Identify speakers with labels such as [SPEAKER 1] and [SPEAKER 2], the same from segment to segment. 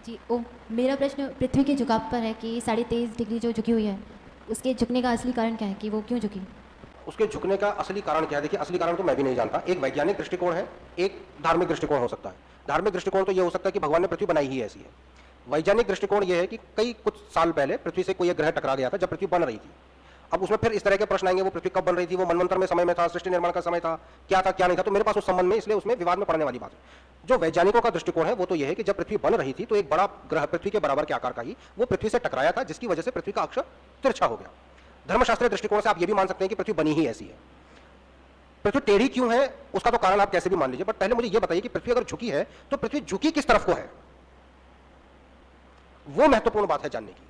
[SPEAKER 1] जी ओ मेरा प्रश्न पृथ्वी के झुकाव पर है कि 23.5 डिग्री जो झुकी हुई है, उसके झुकने का असली कारण क्या है कि वो क्यों झुकी?
[SPEAKER 2] उसके झुकने का असली कारण क्या है? देखिए, असली कारण तो मैं भी नहीं जानता। एक वैज्ञानिक दृष्टिकोण है, एक धार्मिक दृष्टिकोण हो सकता है। धार्मिक दृष्टिकोण तो ये हो सकता है कि भगवान ने पृथ्वी बनाई ही ऐसी है। वैज्ञानिक दृष्टिकोण ये है कि कई कुछ साल पहले पृथ्वी से कोई एक ग्रह टकरा गया था जब पृथ्वी बन रही थी। अब उसमें फिर इस तरह के प्रश्न आएंगे, वो पृथ्वी कब बन रही थी, वो मनवंतर में समय में था, सृष्टि निर्माण का समय था, क्या था क्या नहीं था, तो मेरे पास उस संबंध में, इसलिए उसमें विवाद में पड़ने वाली बात है। जो वैज्ञानिकों का दृष्टिकोण है वो तो यह है कि जब पृथ्वी बन रही थी तो एक बड़ा ग्रह पृथ्वी के बराबर के आकार का ही वो पृथ्वी से टकराया था, जिसकी वजह से पृथ्वी का अक्ष तिरछा हो गया। धर्मशास्त्रीय दृष्टिकोण से आप ये भी मान सकते हैं कि पृथ्वी बनी ही ऐसी है। पृथ्वी टेढ़ी क्यों है उसका तो कारण आप कैसे भी मान लीजिए, बट पहले मुझे यह बताइए कि पृथ्वी अगर झुकी है तो पृथ्वी झुकी किस तरफ को है, वो महत्वपूर्ण बात है जानने की।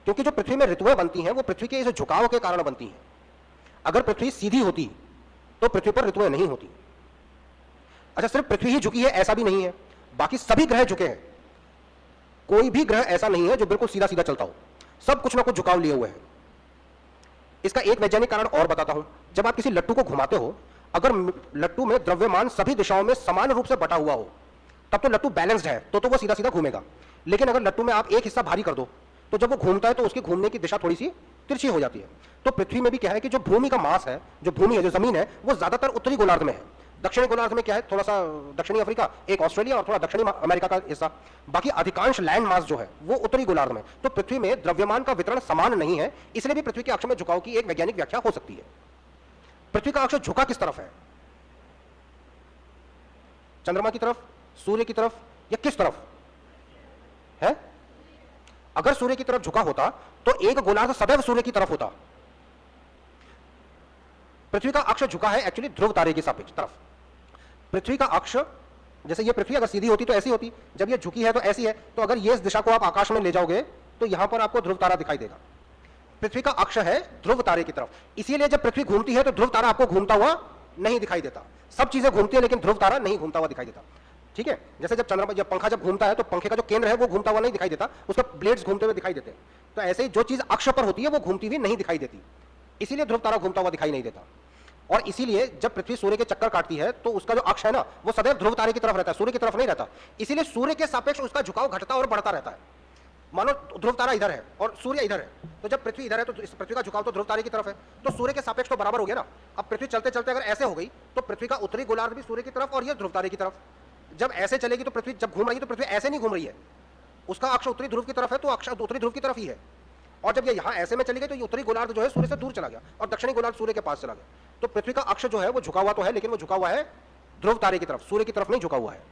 [SPEAKER 2] क्योंकि जो पृथ्वी में ऋतुएं बनती हैं वो पृथ्वी के इस झुकाव के कारण बनती हैं। अगर पृथ्वी सीधी होती तो पृथ्वी पर ऋतुएं नहीं होती। अच्छा, सिर्फ पृथ्वी ही झुकी है ऐसा भी नहीं है, बाकी सभी ग्रह झुके हैं। कोई भी ग्रह ऐसा नहीं है जो बिल्कुल सीधा सीधा चलता हो, सब कुछ ना कुछ झुकाव लिए हुए हैं। इसका एक वैज्ञानिक कारण और बताता हूं। जब आप किसी लट्टू को घुमाते हो, अगर लट्टू में द्रव्यमान सभी दिशाओं में समान रूप से बटा हुआ हो तब तो लट्टू बैलेंस्ड है, तो वो सीधा सीधा घूमेगा। लेकिन अगर लट्टू में आप एक हिस्सा भारी कर दो तो जब वो घूमता है तो उसकी घूमने की दिशा थोड़ी सी तिरछी हो जाती है। तो पृथ्वी में भी क्या है कि जो भूमि का मास है, जो भूमि है, जो जमीन है, वो ज्यादातर उत्तरी गोलार्ध में है। दक्षिणी गोलार्ध में क्या है, थोड़ा सा दक्षिणी अफ्रीका, एक ऑस्ट्रेलिया और थोड़ा दक्षिणी अमेरिका का हिस्सा। बाकी अधिकांश लैंड मास जो है वो उत्तरी गोलार्ध में। तो पृथ्वी में द्रव्यमान का वितरण समान नहीं है, इसलिए भी पृथ्वी के अक्ष में झुकाव की एक वैज्ञानिक व्याख्या हो सकती है। पृथ्वी का अक्ष झुका किस तरफ है? चंद्रमा की तरफ, सूर्य की तरफ, या किस तरफ है? अगर सूर्य की तरफ झुका होता तो एक गोलार्ध सदैव सूर्य की तरफ होता। पृथ्वी का अक्ष झुका है एक्चुअली ध्रुव तारे की सापेक्ष तरफ। पृथ्वी का अक्ष, जैसे ये पृथ्वी अगर सीधी होती तो ऐसी होती, जब ये झुकी है तो ऐसी है। तो अगर ये इस दिशा को आप आकाश में ले जाओगे तो यहां पर आपको ध्रुव तारा दिखाई देगा। पृथ्वी का अक्ष है ध्रुव तारे की तरफ, इसीलिए जब पृथ्वी घूमती है तो ध्रुव तारा आपको घूमता हुआ नहीं दिखाई देता। सब चीजें घूमती है लेकिन ध्रुव तारा नहीं घूमता हुआ दिखाई देता। ठीक है, जैसे जब चंद्रमा, जब पंखा जब घूमता है तो पंखे का जो केंद्र है वो घूमता हुआ नहीं दिखाई देता, उसके ब्लेड्स घूमते हुए दिखाई देते हैं। तो ऐसे ही जो चीज अक्ष पर होती है वो घूमती हुई नहीं दिखाई देती, इसीलिए ध्रुव तारा घूमता हुआ दिखाई नहीं देता। और इसीलिए जब पृथ्वी सूर्य के चक्कर काटती है तो उसका जो अक्ष है ना वो सदैव ध्रुव तारे की तरफ रहता है, सूर्य की तरफ नहीं रहता। इसीलिए सूर्य के सापेक्ष उसका झुकाव घटता और बढ़ता रहता है। मानो ध्रुव तारा इधर है और सूर्य इधर है, तो जब पृथ्वी इधर है तो इस पृथ्वी का झुकाव तो ध्रुव तारे की तरफ है, तो सूर्य के सापेक्ष तो बराबर हो गया ना। अब पृथ्वी चलते चलते अगर ऐसे हो गई तो पृथ्वी का उत्तरी गोलार्ध भी सूर्य की तरफ और ये ध्रुव तारे की तरफ। जब ऐसे चलेगी तो पृथ्वी जब घूम रही है तो पृथ्वी ऐसे नहीं घूम रही है, उसका अक्ष उत्तरी ध्रुव की तरफ है तो अक्ष उत्तरी ध्रुव की तरफ ही है। और जब ये यहाँ ऐसे में चली गई तो ये उत्तरी गोलार्ध जो है सूर्य से दूर चला गया और दक्षिणी गोलार्ध सूर्य के पास चला गया। तो पृथ्वी का अक्ष जो है वो झुका हुआ तो है, लेकिन वो झुका हुआ है ध्रुव तारे की तरफ, सूर्य की तरफ नहीं झुका हुआ है।